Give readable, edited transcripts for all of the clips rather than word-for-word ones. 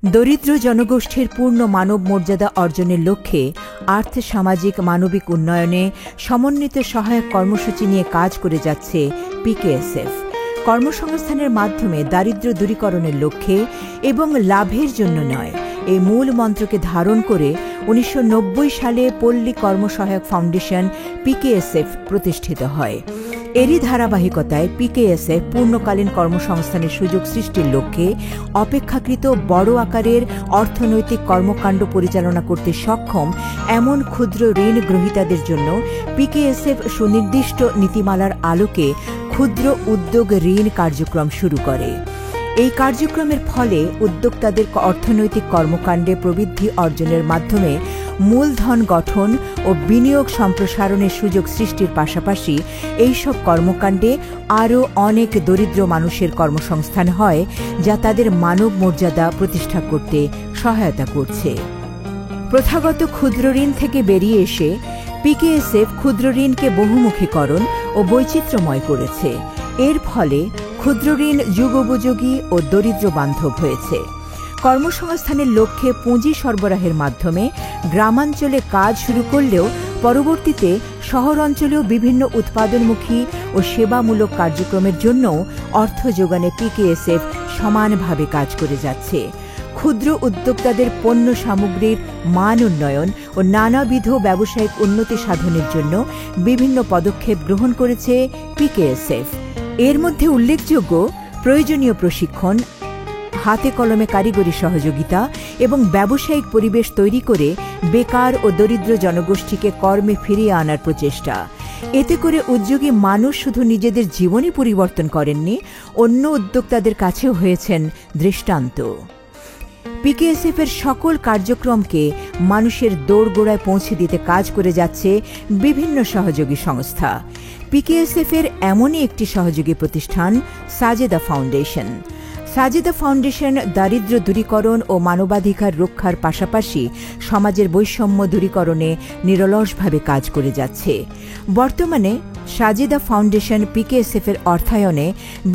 দরিদ্র জনগোষ্ঠীর পূর্ণ মানব মর্যাদা অর্জনের লক্ষ্যে আর্থ সামাজিক মানবিক উন্নয়নে সমন্বিত সহায়ক কর্মসূচি নিয়ে কাজ করে যাচ্ছে পিকেএসএফ। কর্মসংস্থানের মাধ্যমে দারিদ্র্য দূরীকরণের লক্ষ্যে এবং লাভের জন্য নয়, এই মূল মন্ত্রকে ধারণ করে 1990 সালে পল্লী কর্মসহায়ক ফাউন্ডেশন পিকেএসএফ প্রতিষ্ঠিত হয়। এরই ধারাবাহিকতায় পিকেএসএফ পূর্ণকালীন কর্মসংস্থানের সুযোগ সৃষ্টির লক্ষ্যে অপেক্ষাকৃত বড় আকারের অর্থনৈতিক কর্মকাণ্ড পরিচালনা করতে সক্ষম এমন ক্ষুদ্র ঋণ গ্রহীতাদের জন্য পিকেএসএফ সুনির্দিষ্ট নীতিমালার আলোকে ক্ষুদ্র উদ্যোগ ঋণ কার্যক্রম শুরু করে। এই কার্যক্রমের ফলে উদ্যোক্তাদের অর্থনৈতিক কর্মকাণ্ডে প্রবৃদ্ধি অর্জনের মাধ্যমে মূলধন গঠন ও বিনিয়োগ সম্প্রসারণের সুযোগ সৃষ্টির পাশাপাশি এইসব কর্মকাণ্ডে আরও অনেক দরিদ্র মানুষের কর্মসংস্থান হয়, যা তাদের মানব মর্যাদা প্রতিষ্ঠা করতে সহায়তা করছে। প্রথাগত ক্ষুদ্র ঋণ থেকে বেরিয়ে এসে পিকেএসএফ ক্ষুদ্র ঋণকে বহুমুখীকরণ ও বৈচিত্র্যময় করেছে। এর ফলে ক্ষুদ্র ঋণ যুগোপযোগী ও দরিদ্র বান্ধব হয়েছে। কর্মসংস্থানের লক্ষ্যে পুঁজি সরবরাহের মাধ্যমে গ্রামাঞ্চলে কাজ শুরু করলেও পরবর্তীতে শহর অঞ্চলেও বিভিন্ন উৎপাদনমুখী ও সেবামূলক কার্যক্রমের জন্যও অর্থ যোগানে পিকেএসএফ সমানভাবে কাজ করে যাচ্ছে। ক্ষুদ্র উদ্যোক্তাদের পণ্য সামগ্রীর মান উন্নয়ন ও নানাবিধ ব্যবসায়িক উন্নতি সাধনের জন্য বিভিন্ন পদক্ষেপ গ্রহণ করেছে পিকেএসএফ। এর মধ্যে উল্লেখযোগ্য প্রয়োজনীয় প্রশিক্ষণ, হাতে কলমে কারিগরি সহযোগিতা এবং ব্যবসায়িক পরিবেশ তৈরি করে বেকার ও দরিদ্র জনগোষ্ঠীকে কর্মে ফিরিয়ে আনার প্রচেষ্টা। এতে করে উদ্যোগী মানুষ শুধু নিজেদের জীবনই পরিবর্তন করেননি, অন্য উদ্যোক্তাদের কাছেও হয়েছেন দৃষ্টান্ত। পিকেএসএফ এর সকল কার্যক্রমকে মানুষের দোরগোড়ায় পৌঁছে দিতে কাজ করে যাচ্ছে বিভিন্ন সহযোগী সংস্থা। পিকেএসএফ এর এমনই একটি সহযোগী প্রতিষ্ঠান সাজেদা ফাউন্ডেশন। সাজেদা ফাউন্ডেশন দারিদ্র্য দূরীকরণ ও মানবাধিকার রক্ষার পাশাপাশি সমাজের বৈষম্য দূরীকরণে নিরলসভাবে কাজ করে যাচ্ছে। বর্তমানে সাজেদা ফাউন্ডেশন পিকেএসএফ এর অর্থায়নে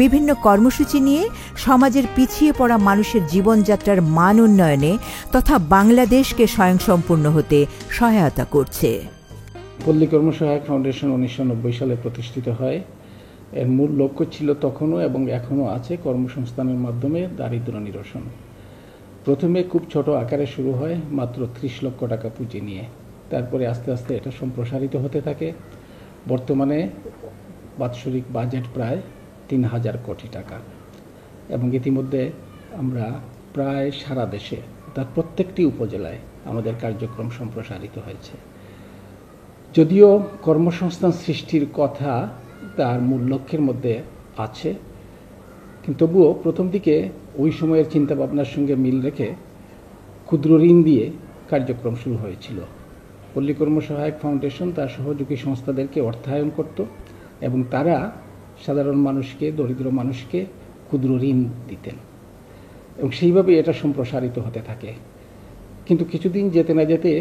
বিভিন্ন কর্মসূচি নিয়ে সমাজের পিছিয়ে পড়া মানুষের জীবনযাত্রার মান উন্নয়নে তথা বাংলাদেশকে স্বয়ংসম্পূর্ণ হতে সহায়তা করছে। পল্লী কর্মসহায়ক ফাউন্ডেশন 1990 সালে প্রতিষ্ঠিত হয়। এর মূল লক্ষ্য ছিল তখনও এবং এখনও আছে কর্মসংস্থানের মাধ্যমে দারিদ্র্য নিরসন। প্রথমে খুব ছোট আকারে শুরু হয়, মাত্র 30 লক্ষ টাকা পুঁজি নিয়ে। তারপরে আস্তে আস্তে এটা সম্প্রসারিত হতে থাকে। বর্তমানে বাৎসরিক বাজেট প্রায় 3000 কোটি টাকা এবং ইতিমধ্যে আমরা প্রায় সারা দেশে তার প্রত্যেকটি উপজেলায় আমাদের কার্যক্রম সম্প্রসারিত হয়েছে। যদিও কর্মসংস্থান সৃষ্টির কথা তার মূল লক্ষ্যের মধ্যে আছে, কিন্তু তবুও প্রথম দিকে ওই সময়ের চিন্তাভাবনার সঙ্গে মিল রেখে ক্ষুদ্র ঋণ দিয়ে কার্যক্রম শুরু হয়েছিল। পল্লী কর্মসহায়ক ফাউন্ডেশন তার সহযোগী সংস্থাদেরকে অর্থায়ন করত এবং তারা সাধারণ মানুষকে, দরিদ্র মানুষকে ক্ষুদ্র ঋণ দিতেন এবং সেইভাবে এটা সম্প্রসারিত হতে থাকে। কিন্তু কিছুদিন যেতে না যেতে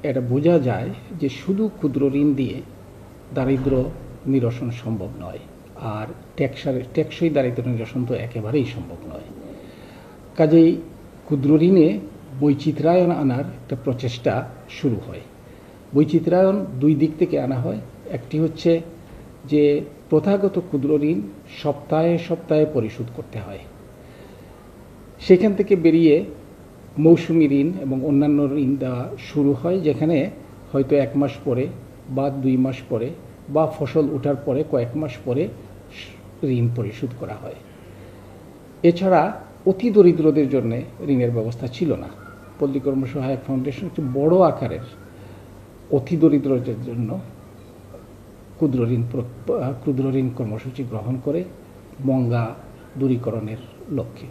এটা বোঝা যায় যে শুধু ক্ষুদ্র ঋণ দিয়ে দারিদ্র নিরসন সম্ভব নয়, আর টেকসই দারিদ্র নিরসন তো একেবারেই সম্ভব নয়। কাজেই ক্ষুদ্র ঋণে বৈচিত্র্যায়ন আনার একটা প্রচেষ্টা শুরু হয়। বৈচিত্র্যায়ন দুই দিক থেকে আনা হয়। একটি হচ্ছে যে প্রথাগত ক্ষুদ্র ঋণ সপ্তাহে সপ্তাহে পরিশোধ করতে হয়। সেখান থেকে বেরিয়ে মৌসুমি ঋণ এবং অন্যান্য ঋণ দেওয়া শুরু হয়, যেখানে হয়তো 1 মাস পরে বা 2 মাস পরে বা ফসল ওঠার পরে কয়েক মাস পরে ঋণ পরিশোধ করা হয়। এছাড়া অতি দরিদ্রদের জন্য ঋণের ব্যবস্থা ছিল না। পল্লী কর্মসহায়ক ফাউন্ডেশন একটি বড় আকারের অতি দরিদ্রদের জন্য ক্ষুদ্র ঋণ কর্মসূচি গ্রহণ করে মঙ্গা দূরীকরণের লক্ষ্যে।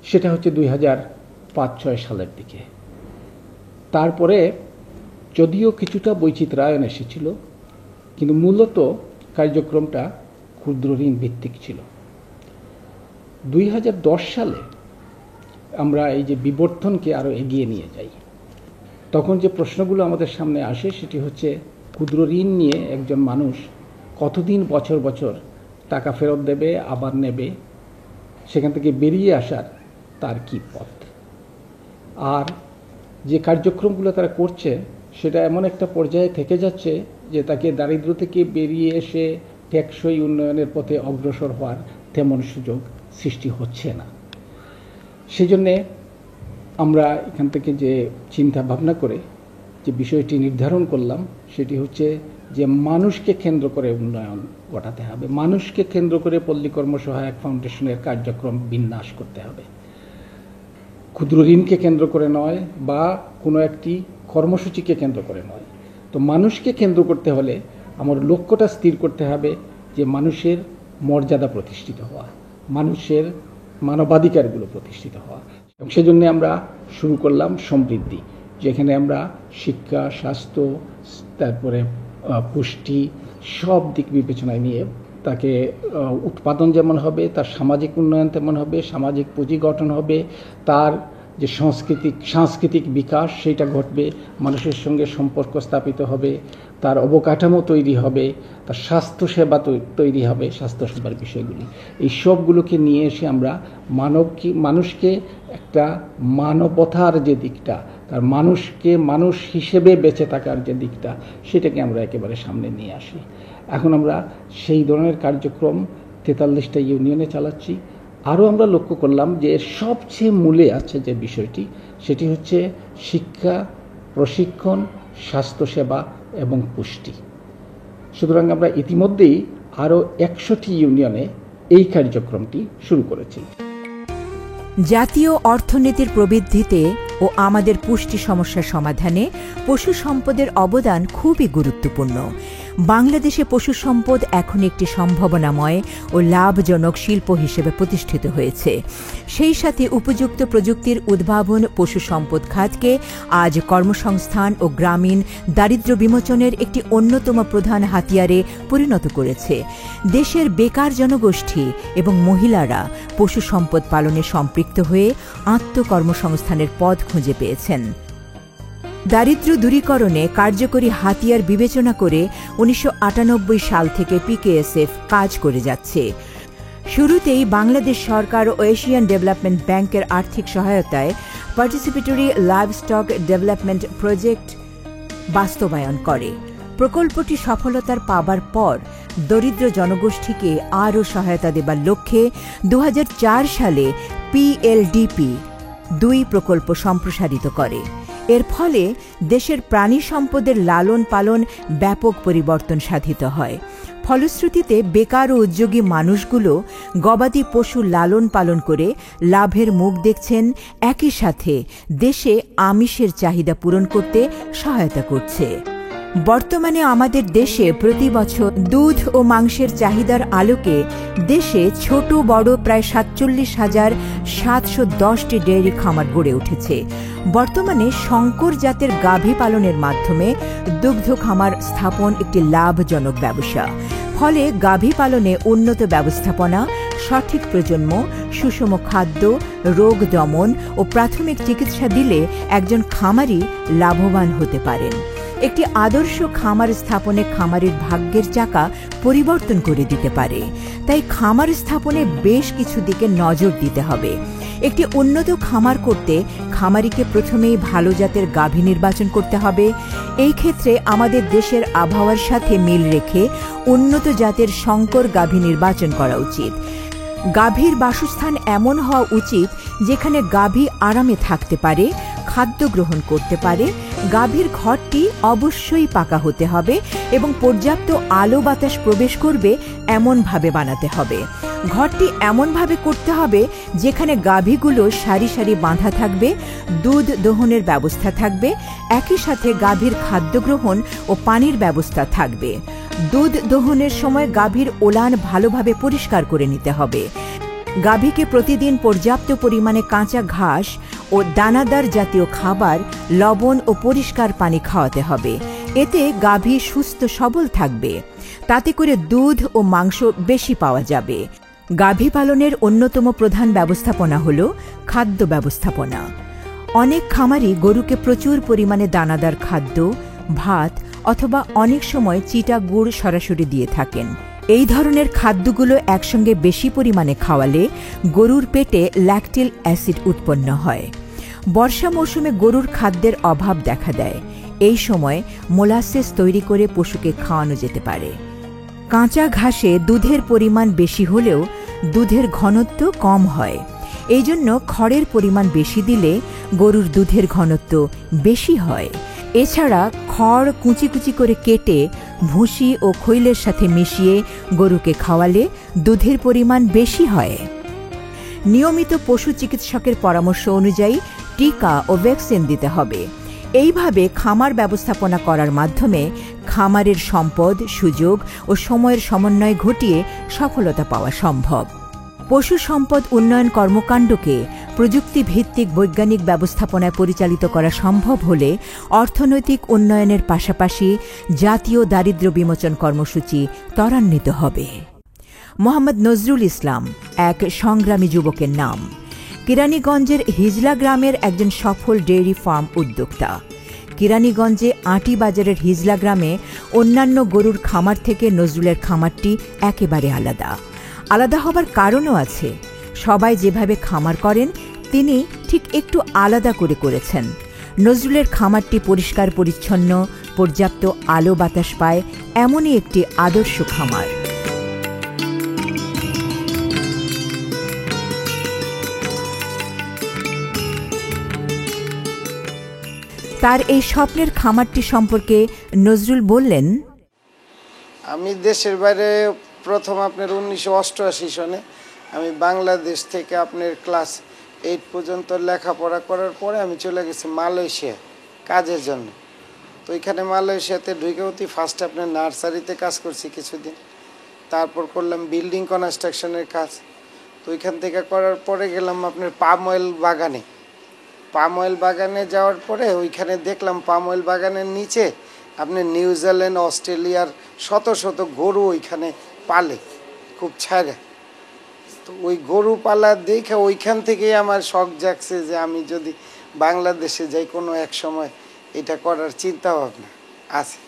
সেটা হচ্ছে 2005-06 সালের দিকে। তারপরে যদিও কিছুটা বৈচিত্র্যায়ন এসেছিল, কিন্তু মূলত কার্যক্রমটা ক্ষুদ্র ঋণ ভিত্তিক ছিল। 2010 সালে আমরা এই যে বিবর্তনকে আরও এগিয়ে নিয়ে যাই, তখন যে প্রশ্নগুলো আমাদের সামনে আসে সেটি হচ্ছে ক্ষুদ্র ঋণ নিয়ে একজন মানুষ কতদিন বছর বছর টাকা ফেরত দেবে, আবার নেবে, সেখান থেকে বেরিয়ে আসার তার কী পথ। আর যে কার্যক্রমগুলো তারা করছে সেটা এমন একটা পর্যায়ে থেকে যাচ্ছে যে তাকে দারিদ্র্য থেকে বেরিয়ে এসে টেকসই উন্নয়নের পথে অগ্রসর হওয়ার তেমন সুযোগ সৃষ্টি হচ্ছে না। সেজন্যে আমরা এখান থেকে যে চিন্তা ভাবনা করে যে বিষয়টি নির্ধারণ করলাম সেটি হচ্ছে যে মানুষকে কেন্দ্র করে উন্নয়ন ঘটাতে হবে, মানুষকে কেন্দ্র করে পল্লী কর্মসহায়ক ফাউন্ডেশনের কার্যক্রম বিন্যাস করতে হবে। ক্ষুদ্র ঋণকে কেন্দ্র করে নয় বা কোনো একটি কর্মসূচিকে কেন্দ্র করে নয়। তো মানুষকে কেন্দ্র করতে হলে আমার লক্ষ্যটা স্থির করতে হবে যে মানুষের মর্যাদা প্রতিষ্ঠিত হওয়া, মানুষের মানবাধিকারগুলো প্রতিষ্ঠিত হওয়া। এবং সেজন্য আমরা শুরু করলাম সমৃদ্ধি, যেখানে আমরা শিক্ষা, স্বাস্থ্য, তারপরে পুষ্টি সব দিক বিবেচনায় নিয়ে তাকে উৎপাদন যেমন হবে, তার সামাজিক উন্নয়ন তেমন হবে, সামাজিক পুঁজি গঠন হবে, তার যে সাংস্কৃতিক বিকাশ সেটা ঘটবে, মানুষের সঙ্গে সম্পর্ক স্থাপিত হবে, তার অবকাঠামো তৈরি হবে, তার স্বাস্থ্যসেবা তৈরি হবে, স্বাস্থ্যসেবার বিষয়গুলি, এই সবগুলোকে নিয়ে এসে আমরা মানুষকে একটা মানবতার যে দিকটা, তার মানুষকে মানুষ হিসেবে বেঁচে থাকার যে দিকটা, সেটাকে আমরা একেবারে সামনে নিয়ে আসি। এখন আমরা সেই ধরনের কার্যক্রম 43টা ইউনিয়নে চালাচ্ছি। আরও আমরা লক্ষ্য করলাম যে এর সবচেয়ে মূলে আছে যে বিষয়টি, সেটি হচ্ছে শিক্ষা, প্রশিক্ষণ, স্বাস্থ্যসেবা এবং পুষ্টি। সুতরাং আমরা ইতিমধ্যেই আরও 100টি ইউনিয়নে এই কার্যক্রমটি শুরু করেছি। জাতীয় অর্থনীতির প্রবৃদ্ধিতে ও আমাদের পুষ্টি সমস্যার সমাধানে পশু সম্পদের অবদান খুবই গুরুত্বপূর্ণ। বাংলাদেশে পশু সম্পদ এখন একটি সম্ভাবনাময় ও লাভজনক শিল্প হিসেবে প্রতিষ্ঠিত হয়েছে। সেই সাথে উপযুক্ত প্রযুক্তির উদ্ভাবন পশু সম্পদ খাতকে আজ কর্মসংস্থান ও গ্রামীণ দারিদ্র্য বিমোচনের একটি অন্যতম প্রধান হাতিয়ারে পরিণত করেছে। দেশের বেকার জনগোষ্ঠী এবং মহিলারা পশু সম্পদ পালনে সম্পৃক্ত হয়ে আত্মকর্মসংস্থানের পথ খুঁজে পেয়েছেন। দারিদ্র্য দূরীকরণে কার্যকরী হাতিয়ার বিবেচনা করে 1998 সাল থেকে পিকেএসএফ কাজ করে যাচ্ছে। শুরুতেই বাংলাদেশ সরকার ও এশিয়ান ডেভেলপমেন্ট ব্যাংকের আর্থিক সহায়তায় পার্টিসিপেটরি লাইভস্টক ডেভেলপমেন্ট প্রজেক্ট বাস্তবায়ন করে। প্রকল্পটি সফলতার পাবার পর দরিদ্র জনগোষ্ঠীকে আরও সহায়তা দেবার লক্ষ্যে 2004 সালে পিএলডিপি 2 প্রকল্প সম্প্রসারিত করে। এর ফলে দেশের প্রাণী সম্পদের লালন পালন ব্যাপক পরিবর্তন সাধিত হয়। ফলশ্রুতিতে বেকার ও উদ্যোগী মানুষগুলো গবাদি পশু লালন পালন করে লাভের মুখ দেখছেন, একই সাথে দেশে আমিষের চাহিদা পূরণ করতে সহায়তা করছে। বর্তমানে আমাদের দেশে প্রতি বছর দুধ ও মাংসের চাহিদার আলোকে দেশে ছোট বড় প্রায় 47,710টি ডেয়ারি খামার গড়ে উঠেছে। বর্তমানে শঙ্কর জাতের গাভী পালনের মাধ্যমে দুগ্ধ খামার স্থাপন একটি লাভজনক ব্যবসা। ফলে গাভী পালনে উন্নত ব্যবস্থাপনা, সঠিক প্রজন্ম, সুষম খাদ্য, রোগ দমন ও প্রাথমিক চিকিৎসা দিলে একজন খামারি লাভবান হতে পারেন। একটি আদর্শ খামার স্থাপনে খামারের ভাগ্যের চাকা পরিবর্তন করে দিতে পারে। তাই খামার স্থাপনে বেশ কিছু দিকে নজর দিতে হবে। একটি উন্নত খামার করতে খামারিকে প্রথমেই ভালো জাতের গাভী নির্বাচন করতে হবে। এই ক্ষেত্রে আমাদের দেশের আবহাওয়ার সাথে মিল রেখে উন্নত জাতের শঙ্কর গাভী নির্বাচন করা উচিত। গাভীর বাসস্থান এমন হওয়া উচিত যেখানে গাভী আরামে থাকতে পারে, খাদ্য গ্রহণ করতে পারে। গাভীর ঘরটি অবশ্যই পাকা হতে হবে এবং পর্যাপ্ত আলো বাতাস প্রবেশ করবে এমনভাবে বানাতে হবে। ঘরটি এমনভাবে করতে হবে যেখানে গাভীগুলো সারি সারি বাঁধা থাকবে, দুধ দোহনের ব্যবস্থা থাকবে, একই সাথে গাভীর খাদ্য গ্রহণ ও পানির ব্যবস্থা থাকবে। দুধ দোহনের সময় গাভীর ওলান ভালোভাবে পরিষ্কার করে নিতে হবে। গাভীকে প্রতিদিন পর্যাপ্ত পরিমাণে কাঁচা ঘাস ও দানাদার জাতীয় খাবার, লবণ ও পরিষ্কার পানি খাওয়াতে হবে। এতে গাভী সুস্থ সবল থাকবে। তাতে করে দুধ ও মাংস বেশি পাওয়া যাবে। গাভী পালনের অন্যতম প্রধান ব্যবস্থাপনা হল খাদ্য ব্যবস্থাপনা। অনেক খামারি গরুকে প্রচুর পরিমাণে দানাদার খাদ্য, ভাত অথবা অনেক সময় চিটা গুড় সরাসরি দিয়ে থাকেন। এই ধরনের খাদ্যগুলো একসঙ্গে বেশি পরিমাণে খাওয়ালে গরুর পেটে ল্যাকটিক অ্যাসিড উৎপন্ন হয়। বর্ষা মৌসুমে গরুর খাদ্যের অভাব দেখা দেয়। এই সময় মোলাসেস তৈরি করে পশুকে খাওয়ানো যেতে পারে। কাঁচা ঘাসে দুধের পরিমাণ বেশি হলেও দুধের ঘনত্ব কম হয়। এই জন্য খড়ের পরিমাণ বেশি দিলে গরুর দুধের ঘনত্ব বেশি হয়। এছাড়া খড় কুচি কুচি করে কেটে ভুসি ও খৈলের সাথে মিশিয়ে গরুকে খাওয়ালে দুধের পরিমাণ বেশি হয়। নিয়মিত পশু চিকিৎসকের পরামর্শ অনুযায়ী টিকা ও ভ্যাকসিন দিতে হবে। এইভাবে খামার ব্যবস্থাপনা করার মাধ্যমে খামারের সম্পদ, সুযোগ ও সময়ের সমন্বয় ঘটিয়ে সফলতা পাওয়া সম্ভব। পশু সম্পদ উন্নয়ন কর্মকাণ্ডকে প্রযুক্তিভিত্তিক বৈজ্ঞানিক ব্যবস্থাপনায় পরিচালিত করা সম্ভব হলে অর্থনৈতিক উন্নয়নের পাশাপাশি জাতীয় দারিদ্র্য বিমোচন কর্মসূচি ত্বরান্বিত হবে। মোহাম্মদ নজরুল ইসলাম এক সংগ্রামী যুবকের নাম। কেরানীগঞ্জের হিজলা গ্রামের একজন সফল ডেইরি ফার্ম উদ্যোক্তা। কেরানীগঞ্জে আটি বাজারের হিজলা গ্রামে অন্যান্য গরুর খামার থেকে নজরুলের খামারটি একেবারে আলাদা। আলাদা হবার কারণও আছে। সবাই যেভাবে খামার করেন তিনি ঠিক একটু আলাদা করে করেছেন। নজরুলের খামারটি পরিষ্কার পরিচ্ছন্ন, পর্যাপ্ত আলো বাতাস পায়, এমনই একটি আদর্শ খামার। তার এই স্বপ্নের খামারটি সম্পর্কে নজরুল বললেন, আমি দেশের বাইরে প্রথম আপনার 1988 সনে আমি বাংলাদেশ থেকে আপনার ক্লাস 8 পর্যন্ত লেখাপড়া করার পরে আমি চলে গেছি মালয়েশিয়া কাজের জন্য। তো ওইখানে মালয়েশিয়াতে ঢুকে অতি ফার্স্ট আপনার নার্সারিতে কাজ করছি কিছুদিন, তারপর করলাম বিল্ডিং কনস্ট্রাকশনের কাজ। তো ওইখান থেকে করার পরে গেলাম আপনার পাম অয়েল বাগানে। পাম অয়েল বাগানে যাওয়ার পরে ওইখানে দেখলাম পাম অয়েল বাগানের নিচে আপনি নিউজিল্যান্ড, অস্ট্রেলিয়ার শত শত গরু ওইখানে পালে খুব ছাড়া। তো ওই গরু পালা দেখে ওইখান থেকেই আমার শখ জাগছে যে আমি যদি বাংলাদেশে যাই কোনো এক সময় এটা করার চিন্তা ভাবনা আছে।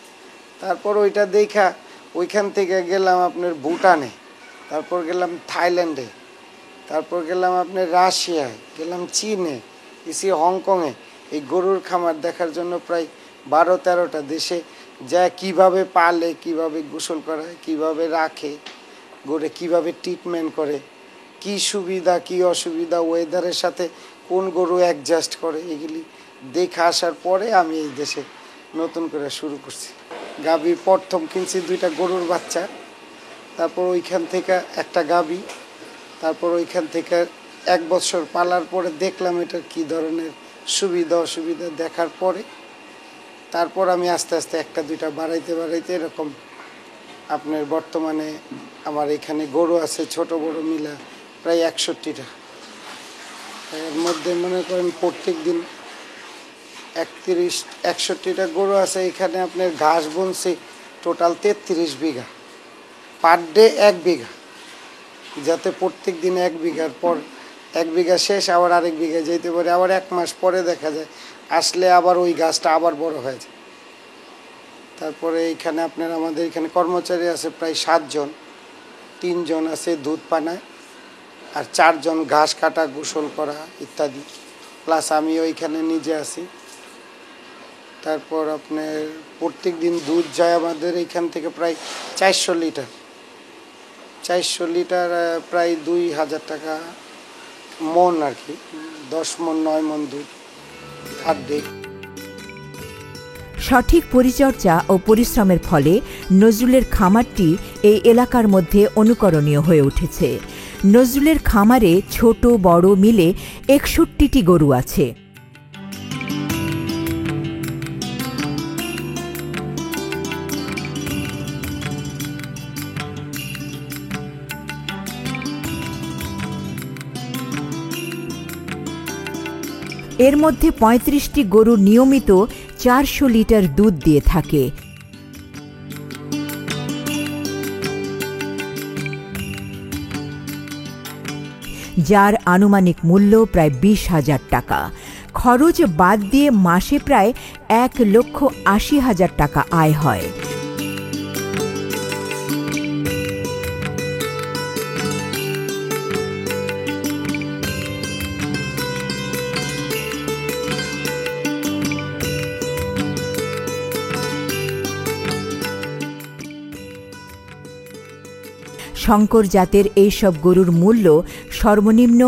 তারপর ওইটা দেখা ওইখান থেকে গেলাম আপনার ভুটানে, তারপর গেলাম থাইল্যান্ডে, তারপর গেলাম আপনার রাশিয়ায়, গেলাম চীনে, গেছি হংকংয়ে। এই গরুর খামার দেখার জন্য প্রায় 12-13টা দেশে যা কিভাবে পালে, কিভাবে গোসল করায়, কিভাবে রাখে, গরুরে কিভাবে ট্রিটমেন্ট করে, কি সুবিধা কি অসুবিধা, ওয়েদারের সাথে কোন গরু অ্যাডজাস্ট করে, এগুলি দেখে আসার পরে আমি এই দেশে নতুন করে শুরু করছি। গাভী প্রথম কিনছি 2টা গরুর বাচ্চা, তারপর ওইখান থেকে একটা গাভী, তারপর ওইখান থেকে 1 বছর পালার পরে দেখলাম এটার কি ধরনের সুবিধা অসুবিধা দেখার পরে তারপর আমি আস্তে আস্তে 1-2টা বাড়াইতে এরকম আপনার বর্তমানে আমার এখানে গরু আছে ছোট বড় মিলা প্রায় 61টা। এর মধ্যে মনে করেন প্রত্যেক দিন 61টা গরু আছে। এখানে আপনার ঘাস বনছে টোটাল 33 বিঘা, পার ডে 1 বিঘা, যাতে প্রত্যেক দিন 1 বিঘার পর 1 বিঘা শেষ আবার আরেক বিঘা যেতে পারে, আবার 1 মাস পরে দেখা যায় আসলে আবার ওই গাছটা আবার বড় হয়ে যায়। তারপরে এইখানে আপনার আমাদের এখানে কর্মচারী আছে প্রায় 7 জন, 3 জন আছে দুধ পানায়, আর 4 জন ঘাস কাটা, গোসল করা ইত্যাদি, প্লাস আমি ওইখানে নিজে আছি। তারপর আপনার প্রত্যেক দিন দুধ যায় আমাদের এইখান থেকে প্রায় 400 লিটার, 400 লিটার প্রায় 2000 টাকা মন আর কি, 10 মন 9 মন দুধ আর ডে। সঠিক পরিচর্যা ও পরিশ্রমের ফলে নজরুলের খামারটি এই এলাকার মধ্যে অনুকরণীয় হয়ে উঠেছে। নজরুলের খামারে ছোট বড় মিলে 61টি গরু আছে। এর মধ্যে 35টি গরু নিয়মিত 400 লিটার দুধ দিয়ে থাকে। যার আনুমানিক মূল্য প্রায় 20,000 টাকা। খরচ বাদ দিয়ে মাসে প্রায় 1,80,000 টাকা আয় হয়। শঙ্কর জাতের এইসব গরুর মূল্য সর্বনিম্ন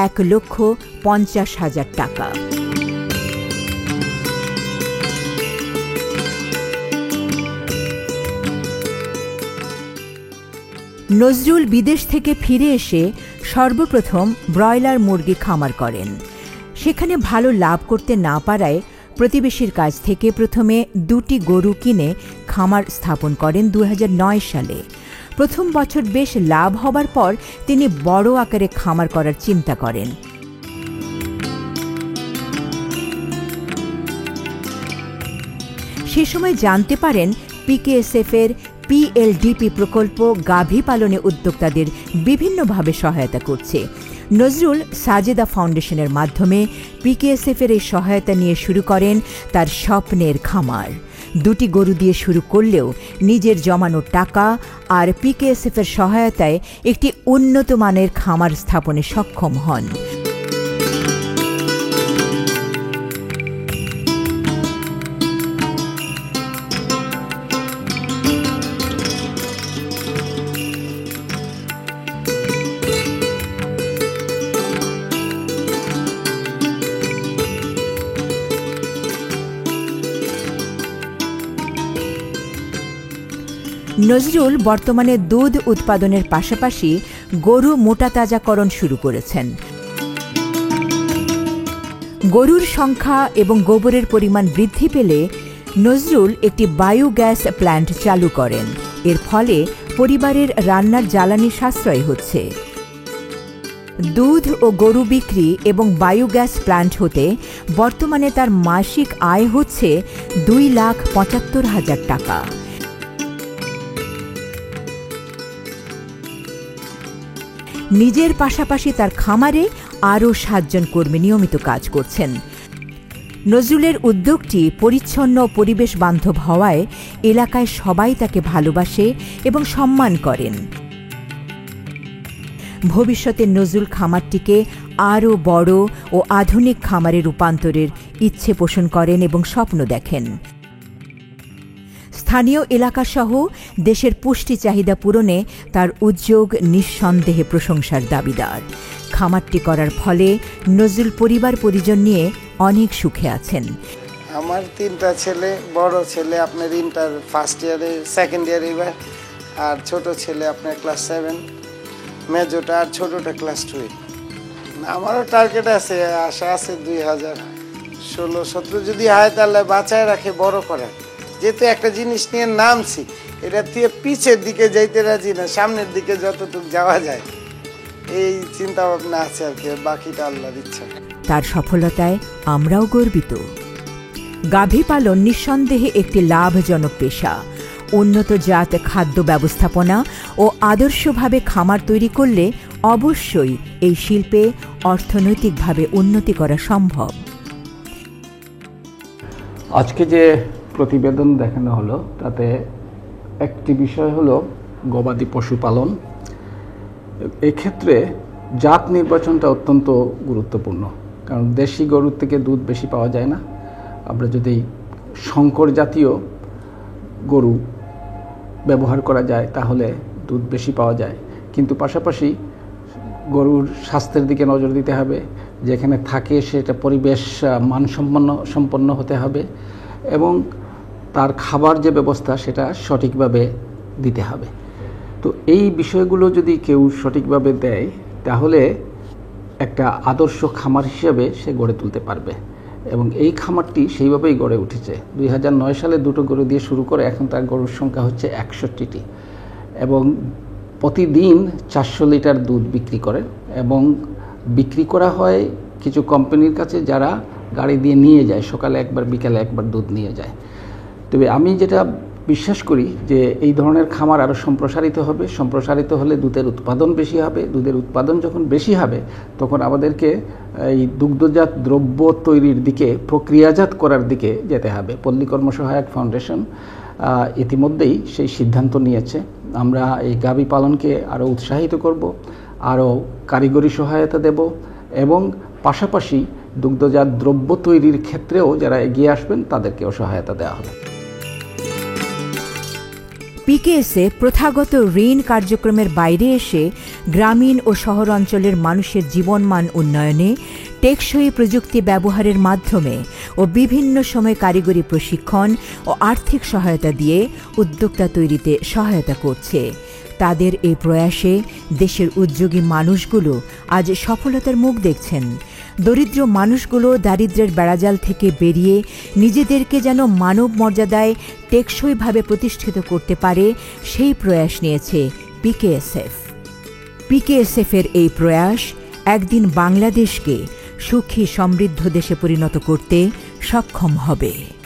1,50,000 টাকা। নজরুল বিদেশ থেকে ফিরে এসে সর্বপ্রথম ব্রয়লার মুরগি খামার করেন। সেখানে ভালো লাভ করতে না পারায় প্রতিবেশীর কাছ থেকে প্রথমে 2টি গরু কিনে খামার স্থাপন করেন 2009 সালে। প্রথম বছর বেশ লাভ হবার পর তিনি বড় আকারে খামার করার চিন্তা করেন। সে সময় জানতে পারেন পিকেএসএফ এর PLDP প্রকল্প গাভী পালনে উদ্যোক্তাদের বিভিন্নভাবে সহায়তা করছে। নজরুল সাজেদা ফাউন্ডেশনের মাধ্যমে পিকেএসএফ এর এই সহায়তা নিয়ে শুরু করেন তার স্বপ্নের খামার। 2টি গরু দিয়ে শুরু করলেও নিজের জমানো টাকা আর পিকেএসএফ এর সহায়তায় একটি উন্নত মানের খামার স্থাপনে সক্ষম হন। নজরুল বর্তমানে দুধ উৎপাদনের পাশাপাশি গরু মোটাতাজাকরণ শুরু করেছেন। গরুর সংখ্যা এবং গোবরের পরিমাণ বৃদ্ধি পেলে নজরুল একটি বায়োগ্যাস প্ল্যান্ট চালু করেন। এর ফলে পরিবারের রান্নার জ্বালানি সাশ্রয় হচ্ছে। দুধ ও গরু বিক্রি এবং বায়োগ্যাস প্ল্যান্ট হতে বর্তমানে তার মাসিক আয় হচ্ছে 2,75,000 টাকা। নিজের পাশাপাশি তার খামারে আরও 7 জন কর্মী নিয়মিত কাজ করছেন। নজরুলের উদ্যোগটি পরিচ্ছন্ন ও পরিবেশ বান্ধব হওয়ায় এলাকায় সবাই তাকে ভালোবাসে এবং সম্মান করেন। ভবিষ্যতে নজরুল খামারটিকে আরও বড় ও আধুনিক খামারে রূপান্তরের ইচ্ছে পোষণ করেন এবং স্বপ্ন দেখেন। স্থানীয় এলাকাসহ দেশের পুষ্টি চাহিদা পূরণে তার উদ্যোগ নিঃসন্দেহে প্রশংসার দাবিদার। খামারটি করার ফলে নজরুল পরিবার পরিজন নিয়ে অনেক সুখে আছেন। আমার 3টা ছেলে, বড় ছেলে আপনার ইন্টার ফার্স্ট ইয়ারে, সেকেন্ড ইয়ারে এবার, আর ছোট ছেলে আপনার ক্লাস 7, মেজোটা আর ছোটটা ক্লাস 2। আমারও টার্গেট আছে, আশা আছে 2016-17 যদি হয় তাহলে বাঁচায় রাখে বড় করার। যেহেতু একটা জিনিস নিয়ে নামছি, এটা দিয়ে পিছের দিকে যাইতে রাজি না, সামনের দিকে যতটুকু যাওয়া যায় এই চিন্তা ভাবনা আছে আর কি, বাকিটা আল্লাহর ইচ্ছা। তার সফলতায় আমরাও গর্বিত। গাভী পালন নিঃসন্দেহে একটি লাভজনক পেশা। উন্নত জাত খাদ্য ব্যবস্থাপনা ও আদর্শভাবে খামার তৈরি করলে অবশ্যই এই শিল্পে অর্থনৈতিকভাবে উন্নতি করা সম্ভব। আজকে যে প্রতিবেদন দেখানো হলো তাতে একটি বিষয় হলো গবাদি পশুপালন। এক্ষেত্রে জাত নির্বাচনটা অত্যন্ত গুরুত্বপূর্ণ, কারণ দেশি গরুর থেকে দুধ বেশি পাওয়া যায় না। আমরা যদি শঙ্কর জাতীয় গরু ব্যবহার করা যায় তাহলে দুধ বেশি পাওয়া যায়, কিন্তু পাশাপাশি গরুর স্বাস্থ্যের দিকে নজর দিতে হবে। যেখানে থাকে সেটা পরিবেশ মানসম্পন্ন হতে হবে এবং তার খাবার যে ব্যবস্থা সেটা সঠিকভাবে দিতে হবে। তো এই বিষয়গুলো যদি কেউ সঠিকভাবে দেয় তাহলে একটা আদর্শ খামার হিসেবে সে গড়ে তুলতে পারবে এবং এই খামারটি সেইভাবেই গড়ে উঠেছে। 2009 সালে 2টো গরু দিয়ে শুরু করে এখন তার গরুর সংখ্যা হচ্ছে 61টি এবং প্রতিদিন 400 লিটার দুধ বিক্রি করে এবং বিক্রি করা হয় কিছু কোম্পানির কাছে যারা গাড়ি দিয়ে নিয়ে যায়, সকালে একবার বিকালে একবার দুধ নিয়ে যায়। তবে আমি যেটা বিশ্বাস করি যে এই ধরনের খামার আরও সম্প্রসারিত হবে। সম্প্রসারিত হলে দুধের উৎপাদন বেশি হবে। দুধের উৎপাদন যখন বেশি হবে তখন আমাদেরকে এই দুগ্ধজাত দ্রব্য তৈরির দিকে, প্রক্রিয়াজাত করার দিকে যেতে হবে। পল্লী কর্মসহায়ক ফাউন্ডেশন ইতিমধ্যেই সেই সিদ্ধান্ত নিয়েছে। আমরা এই গাভী পালনকে আরও উৎসাহিত করব, আরও কারিগরি সহায়তা দেব এবং পাশাপাশি দুগ্ধজাত দ্রব্য তৈরির ক্ষেত্রেও যারা এগিয়ে আসবেন তাদেরকেও সহায়তা দেওয়া হবে। পিকেএসএফ প্রথাগত ঋণ কার্যক্রমের বাইরে এসে গ্রামীণ ও শহর অঞ্চলের মানুষের জীবনমান উন্নয়নে টেকসই প্রযুক্তি ব্যবহারের মাধ্যমে ও বিভিন্ন সময় কারিগরি প্রশিক্ষণ ও আর্থিক সহায়তা দিয়ে উদ্যোক্তা তৈরিতে সহায়তা করছে। তাদের এই প্রয়াসে দেশের উদ্যোগী মানুষগুলো আজ সফলতার মুখ দেখছেন। দরিদ্র মানুষগুলো দারিদ্র্যের বেড়াজাল থেকে বেরিয়ে নিজেদেরকে যেন মানব মর্যাদায় টেকসইভাবে প্রতিষ্ঠিত করতে পারে সেই প্রয়াস নিয়েছে পিকেএসএফ। পিকেএসএফের এই প্রয়াস একদিন বাংলাদেশকে সুখী সমৃদ্ধ দেশে পরিণত করতে সক্ষম হবে।